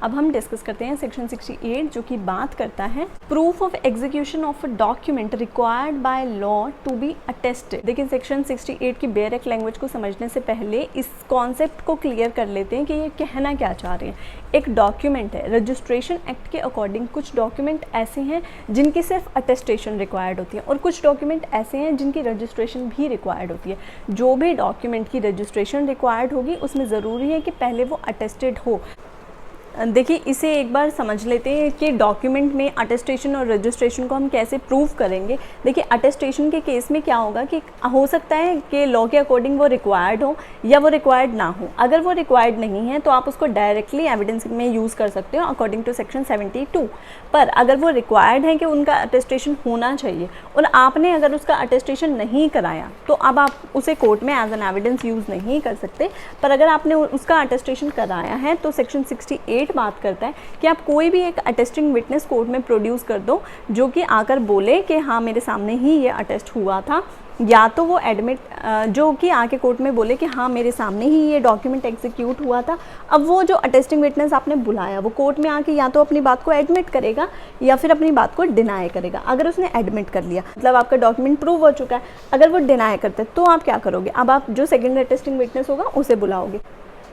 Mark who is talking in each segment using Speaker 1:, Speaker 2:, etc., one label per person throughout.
Speaker 1: अब हम डिस्कस करते हैं सेक्शन 68 जो कि बात करता है proof of execution of a document required by law to be attested. देखिए सेक्शन 68 की बेयर एक्ट लैंग्वेज को समझने से पहले इस कॉन्सेप्ट को क्लियर कर लेते हैं कि ये कहना क्या चाह रहे हैं। एक डॉक्यूमेंट है, रजिस्ट्रेशन एक्ट के अकॉर्डिंग कुछ डॉक्यूमेंट ऐसे हैं जिनकी सिर्फ अटेस्टेशन रिक्वायर्ड होती है और कुछ डॉक्यूमेंट ऐसे हैं जिनकी रजिस्ट्रेशन भी रिक्वायर्ड होती है। जो भी डॉक्यूमेंट की रजिस्ट्रेशन रिक्वायर्ड होगी उसमें ज़रूरी है कि पहले वो अटेस्टेड हो। देखिए इसे एक बार समझ लेते हैं कि डॉक्यूमेंट में अटेस्टेशन और रजिस्ट्रेशन को हम कैसे प्रूव करेंगे। देखिए अटेस्टेशन के केस में क्या होगा कि हो सकता है कि लॉ के अकॉर्डिंग वो रिक्वायर्ड हो या वो रिक्वायर्ड ना हो। अगर वो रिक्वायर्ड नहीं है तो आप उसको डायरेक्टली एविडेंस में यूज़ कर सकते हो अकॉर्डिंग टू सेक्शन 72। पर अगर वो रिक्वायर्ड है कि उनका अटेस्टेशन होना चाहिए और आपने अगर उसका अटेस्टेशन नहीं कराया तो अब आप उसे कोर्ट में एज एन एविडेंस यूज़ नहीं कर सकते। पर अगर आपने उसका अटेस्टेशन कराया है तो सेक्शन 68 बात करता है कि आप कोई भी एक अटेस्टिंग विटनेस कोर्ट में प्रोड्यूस कर दो जो कि आकर बोले कि हाँ मेरे सामने ही ये अटेस्ट हुआ था, या तो वो एडमिट जो कि आके कोर्ट में बोले कि हाँ मेरे सामने ही ये डॉक्यूमेंट एग्जीक्यूट हुआ था। अब वो जो अटेस्टिंग विटनेस आपने बुलाया वो कोर्ट में आके या तो अपनी बात को एडमिट करेगा या फिर अपनी बात को डिनाई करेगा। अगर उसने एडमिट कर लिया मतलब आपका डॉक्यूमेंट प्रूव हो चुका है। अगर वो डिनाई करते हैं तो आप क्या करोगे, अब आप जो सेकेंड अटेस्टिंग विटनेस होगा उसे बुलाओगे।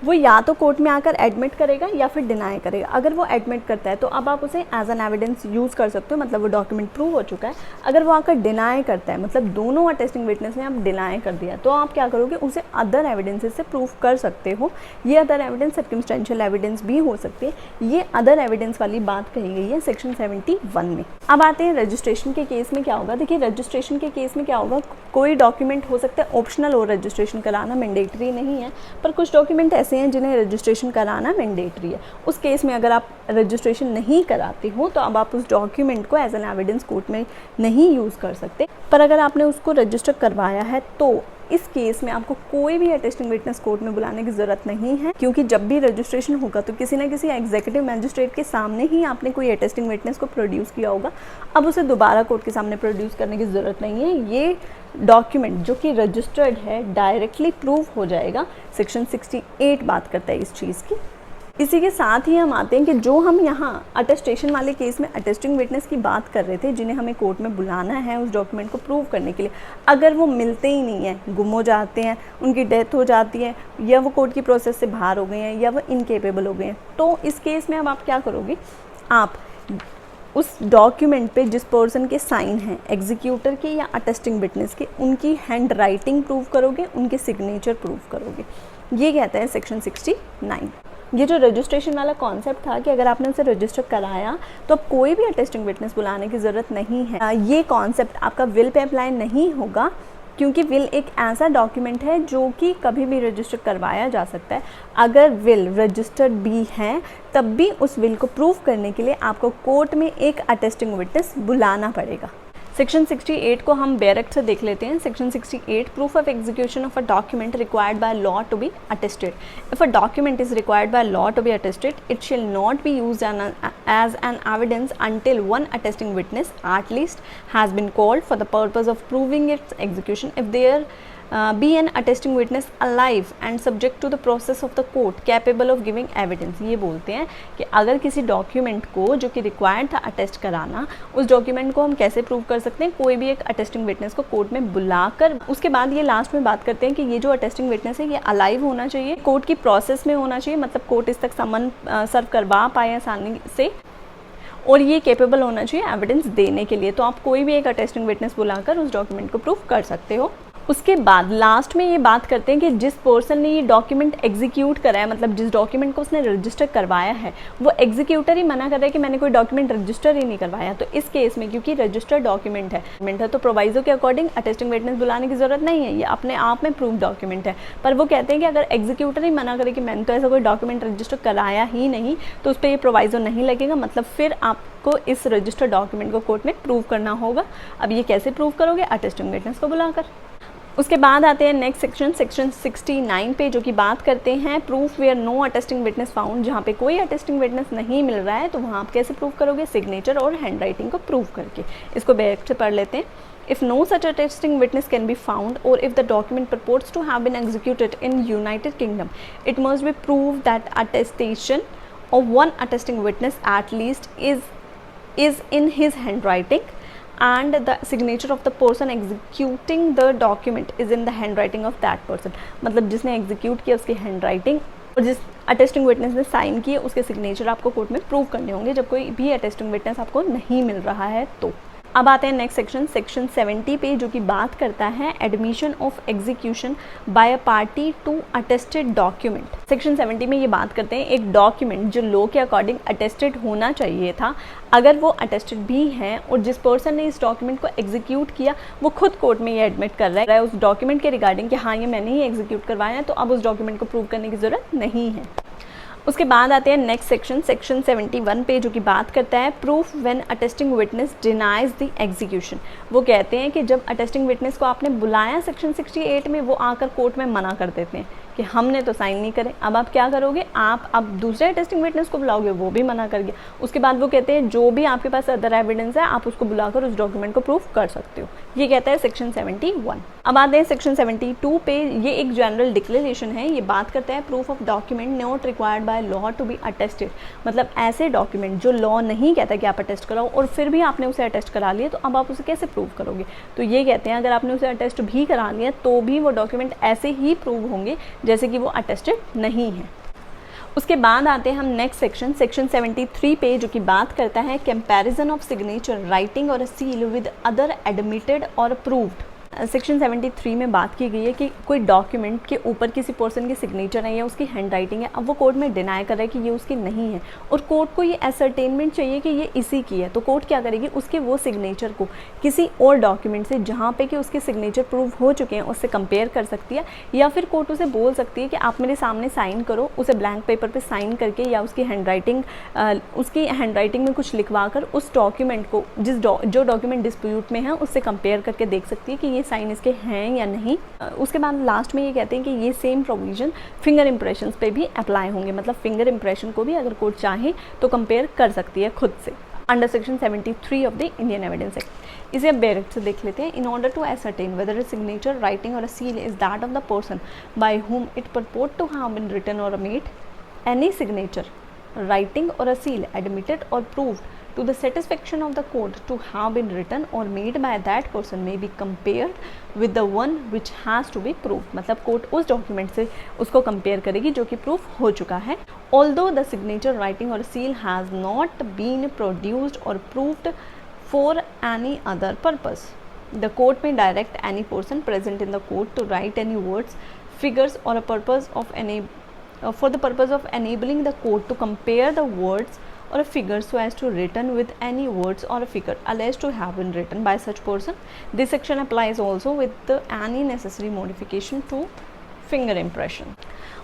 Speaker 1: वो या तो कोर्ट में आकर एडमिट करेगा या फिर डिनाई करेगा। अगर वो एडमिट करता है तो अब आप उसे एज एन एविडेंस यूज़ कर सकते हो, मतलब वो डॉक्यूमेंट प्रूव हो चुका है। अगर वो आकर डिनाई करता है मतलब दोनों अटेस्टिंग विटनेस ने आप डिनाई कर दिया तो आप क्या करोगे, उसे अदर एविडेंसेस से प्रूव कर सकते हो। ये अदर एविडेंस सर्कमस्टेंशियल एविडेंस भी हो सकती है। ये अदर एविडेंस वाली बात कही गई है सेक्शन 71 में। अब आते हैं रजिस्ट्रेशन के केस में क्या होगा। देखिए रजिस्ट्रेशन के केस में क्या होगा, कोई डॉक्यूमेंट हो सकता है ऑप्शनल हो, रजिस्ट्रेशन कराना मैंडेटरी नहीं है, पर कुछ डॉक्यूमेंट ऐसे हैं जिन्हें रजिस्ट्रेशन कराना मैंडेटरी है। उस केस में अगर आप रजिस्ट्रेशन नहीं कराते हो तो अब आप उस डॉक्यूमेंट को एज एन एविडेंस कोर्ट में नहीं यूज़ कर सकते। पर अगर आपने उसको रजिस्टर करवाया है तो इस केस में आपको कोई भी अटेस्टिंग विटनेस कोर्ट में बुलाने की ज़रूरत नहीं है, क्योंकि जब भी रजिस्ट्रेशन होगा तो किसी न किसी एग्जीक्यूटिव मैजिस्ट्रेट के सामने ही आपने कोई अटेस्टिंग विटनेस को प्रोड्यूस किया होगा। अब उसे दोबारा कोर्ट के सामने प्रोड्यूस करने की ज़रूरत नहीं है। ये डॉक्यूमेंट जो कि रजिस्टर्ड है डायरेक्टली प्रूव हो जाएगा। सेक्शन 68 बात करता है इस चीज़ की। इसी के साथ ही हम आते हैं कि जो हम यहाँ अटेस्टेशन वाले केस में अटेस्टिंग विटनेस की बात कर रहे थे जिन्हें हमें कोर्ट में बुलाना है उस डॉक्यूमेंट को प्रूव करने के लिए, अगर वो मिलते ही नहीं हैं, गुम हो जाते हैं, उनकी डेथ हो जाती है या वो कोर्ट की प्रोसेस से बाहर हो गए हैं या वो इनकेपेबल हो गए हैं, तो इस केस में अब आप क्या करोगे, आप उस डॉक्यूमेंट पे जिस पर्सन के साइन हैं, एग्जीक्यूटर के या अटेस्टिंग विटनेस के, उनकी हैंड राइटिंग प्रूव करोगे, उनके सिग्नेचर प्रूव करोगे। ये कहता है सेक्शन 69। ये जो रजिस्ट्रेशन वाला कॉन्सेप्ट था कि अगर आपने उसे रजिस्टर कराया तो अब कोई भी अटेस्टिंग विटनेस बुलाने की ज़रूरत नहीं है। ये कॉन्सेप्ट आपका विल पे अप्लाई नहीं होगा, क्योंकि विल एक ऐसा डॉक्यूमेंट है जो कि कभी भी रजिस्टर करवाया जा सकता है। अगर विल रजिस्टर्ड भी है तब भी उस विल को प्रूव करने के लिए आपको कोर्ट में एक अटेस्टिंग विटनेस बुलाना पड़ेगा। सेक्शन 68 को हम बेयर एक्ट से देख लेते हैं। Section 68 proof of execution of a document required by law to be attested. If a document is required by law to be attested, it shall not be used as an evidence until one attesting witness at least has been called for the purpose of proving its execution. If there be an attesting witness alive and subject to the process of the court capable of giving evidence। ये बोलते हैं कि अगर किसी document को जो कि required था अटेस्ट कराना, उस डॉक्यूमेंट को हम कैसे प्रूव कर सकते हैं, कोई भी एक अटेस्टिंग विटनेस को कोर्ट में बुलाकर। उसके बाद ये लास्ट में बात करते हैं कि ये जो अटेस्टिंग विटनेस है ये अलाइव होना चाहिए, कोर्ट की प्रोसेस में होना चाहिए, मतलब कोर्ट इस तक समन सर्व करवा पाए आसानी से, और ये केपेबल होना चाहिए एविडेंस देने के लिए। तो आप कोई भी एक अटेस्टिंग विटनेस बुलाकर उस डॉक्यूमेंट को प्रूव कर सकते हो। उसके बाद लास्ट में ये बात करते हैं कि जिस पर्सन ने ये डॉक्यूमेंट एग्जीक्यूट करा है, मतलब जिस डॉक्यूमेंट को उसने रजिस्टर करवाया है, वो एग्जीक्यूटर ही मना कर रहा है कि मैंने कोई डॉक्यूमेंट रजिस्टर ही नहीं करवाया, तो इस केस में क्योंकि रजिस्टर्ड डॉक्यूमेंट है तो प्रोवाइजो के अकॉर्डिंग अटेस्टिंग विटनेस बुलाने की ज़रूरत नहीं है, ये अपने आप में प्रूव डॉक्यूमेंट है। पर वो कहते हैं कि अगर एग्जीक्यूटर ही मना करे कि मैंने तो ऐसा कोई डॉक्यूमेंट रजिस्टर कराया ही नहीं, तो उस पर ये प्रोवाइजो नहीं लगेगा, मतलब फिर आपको इस रजिस्टर्ड डॉक्यूमेंट को कोर्ट में प्रूव करना होगा। अब ये कैसे प्रूव करोगे, अटेस्टिंग विटनेस को बुलाकर। उसके बाद आते हैं नेक्स्ट सेक्शन 69 पे, जो कि बात करते हैं proof where no attesting witness found. जहाँ पे कोई अटेस्टिंग विटनेस नहीं मिल रहा है तो वहाँ आप कैसे प्रूव करोगे, सिग्नेचर और हैंड राइटिंग को प्रूव करके। इसको बैक से पढ़ लेते हैं। If no such attesting witness can be found, or if the document purports to have been executed in United Kingdom, it must be proved that attestation of one attesting witness at least is in his handwriting and the signature of the person executing the document is in the handwriting of that person. मतलब जिसने execute किया उसकी handwriting और जिस attesting witness ने sign किए उसके signature आपको कोर्ट में प्रूव करने होंगे जब कोई भी अटेस्टिंग विटनेस आपको नहीं मिल रहा है तो। अब आते हैं नेक्स्ट सेक्शन 70 पे, जो कि बात करता है admission of execution by a party to attested document. Section 70 में ये बात करते हैं एक डॉक्यूमेंट जो लॉ के अकॉर्डिंग अटेस्टेड होना चाहिए था, अगर वो अटेस्टेड भी है और जिस पर्सन ने इस डॉक्यूमेंट को एग्जीक्यूट किया वो खुद कोर्ट में ये एडमिट कर रहा है उस डॉक्यूमेंट के रिगार्डिंग कि हाँ ये मैंने ही एग्जीक्यूट करवाया है, तो अब उस डॉक्यूमेंट को प्रूव करने की ज़रूरत नहीं है। उसके बाद आते हैं नेक्स्ट सेक्शन 71 पे, जो कि बात करता है proof when attesting witness denies the execution. वो कहते हैं कि जब अटेस्टिंग विटनेस को आपने बुलाया सेक्शन 68 में, वो आकर कोर्ट में मना कर देते हैं कि हमने तो साइन नहीं करे। अब आप क्या करोगे, आप अब दूसरे अटेस्टिंग विटनेस को बुलाओगे, वो भी मना कर गया। उसके बाद वो कहते हैं जो भी आपके पास अदर एविडेंस है आप उसको बुलाकर उस डॉक्यूमेंट को प्रूफ कर सकते हो। ये कहता है सेक्शन 71। अब आते हैं सेक्शन 72 पे, ये एक जनरल डिक्लेरेशन है। ये बात करता है proof of document not required by law to be attested. मतलब ऐसे डॉक्यूमेंट जो लॉ नहीं कहता कि आप अटेस्ट कराओ और फिर भी आपने उसे अटेस्ट करा लिया, तो अब आप उसे कैसे प्रूव करोगे। तो ये कहते हैं अगर आपने उसे अटेस्ट भी करा लिया तो भी वो डॉक्यूमेंट ऐसे ही प्रूव होंगे जैसे कि वो अटेस्टेड नहीं है। उसके बाद आते हैं हम नेक्स्ट सेक्शन 73 पे, जो कि बात करता है कंपैरिजन ऑफ सिग्नेचर राइटिंग और seal with other admitted or proved. Section 73 में बात की गई है कि कोई डॉक्यूमेंट के ऊपर किसी पर्सन की सिग्नेचर है या उसकी हैंडराइटिंग है, अब वो कोर्ट में डिनाई कर रहा है कि ये उसकी नहीं है और कोर्ट को ये असरटेनमेंट चाहिए कि ये इसी की है, तो कोर्ट क्या करेगी, उसके वो सिग्नेचर को किसी और डॉक्यूमेंट से जहाँ पे कि उसके सिग्नेचर प्रूव हो चुके हैं उससे कंपेयर कर सकती है, या फिर कोर्ट उसे बोल सकती है कि आप मेरे सामने साइन करो, उसे ब्लैंक पेपर पर साइन करके या उसकी हैंडराइटिंग में कुछ लिखवा कर उस डॉक्यूमेंट को जो डॉक्यूमेंट डिस्प्यूट में है उससे कंपेयर करके देख सकती है कि साइन इसके हैं या नहीं। उसके बाद लास्ट में ये कहते हैं कि ये सेम प्रोविजन फिंगर इंप्रेशंस पे भी अप्लाई होंगे। मतलब फिंगर इंप्रेशन को भी अगर कोर्ट चाहे तो कंपेयर कर सकती है खुद से under section 73 of the Indian evidence act. इसे अब डायरेक्ट से देख लेते हैं। In order to ascertain whether a signature writing or a seal is that of the person by whom it purports to have been written or made, any signature writing or a seal admitted or proved to the satisfaction of the court to have been written or made by that person may be compared with the one which has to be proved। मतलब court उस document से उसको compare करेगी जो कि proof हो चुका है। although the signature writing or seal has not been produced or proved for any other purpose, the court may direct any person present in the court to write any words, figures or a purpose of for the purpose of enabling the court to compare the words or a figure so as to written with any words or a figure alleged to have been written by such person. This section applies also with any necessary modification to finger impression।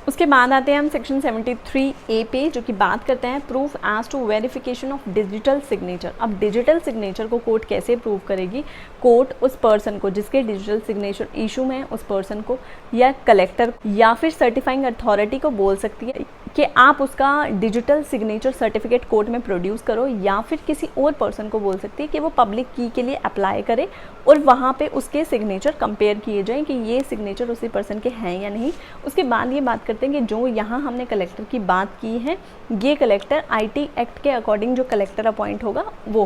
Speaker 1: उसके बाद आते हैं हम section 73A पे, जो कि बात करते हैं proof as to verification of digital signature. अब डिजिटल सिग्नेचर को कोर्ट कैसे प्रूव करेगी, कोर्ट उस पर्सन को जिसके डिजिटल सिग्नेचर इशू में उस पर्सन को या कलेक्टर या फिर सर्टिफाइंग अथॉरिटी को बोल सकती है कि आप उसका डिजिटल सिग्नेचर सर्टिफिकेट कोर्ट में प्रोड्यूस करो, या फिर किसी और पर्सन को बोल सकती है कि वो पब्लिक की के लिए अप्लाई करे और वहाँ पे उसके सिग्नेचर कंपेयर किए जाएं कि ये सिग्नेचर उसी पर्सन के हैं या नहीं। उसके बाद ये बात करते हैं कि जो यहाँ हमने कलेक्टर की बात की है, ये कलेक्टर IT एक्ट के अकॉर्डिंग जो कलेक्टर अपॉइंट होगा वो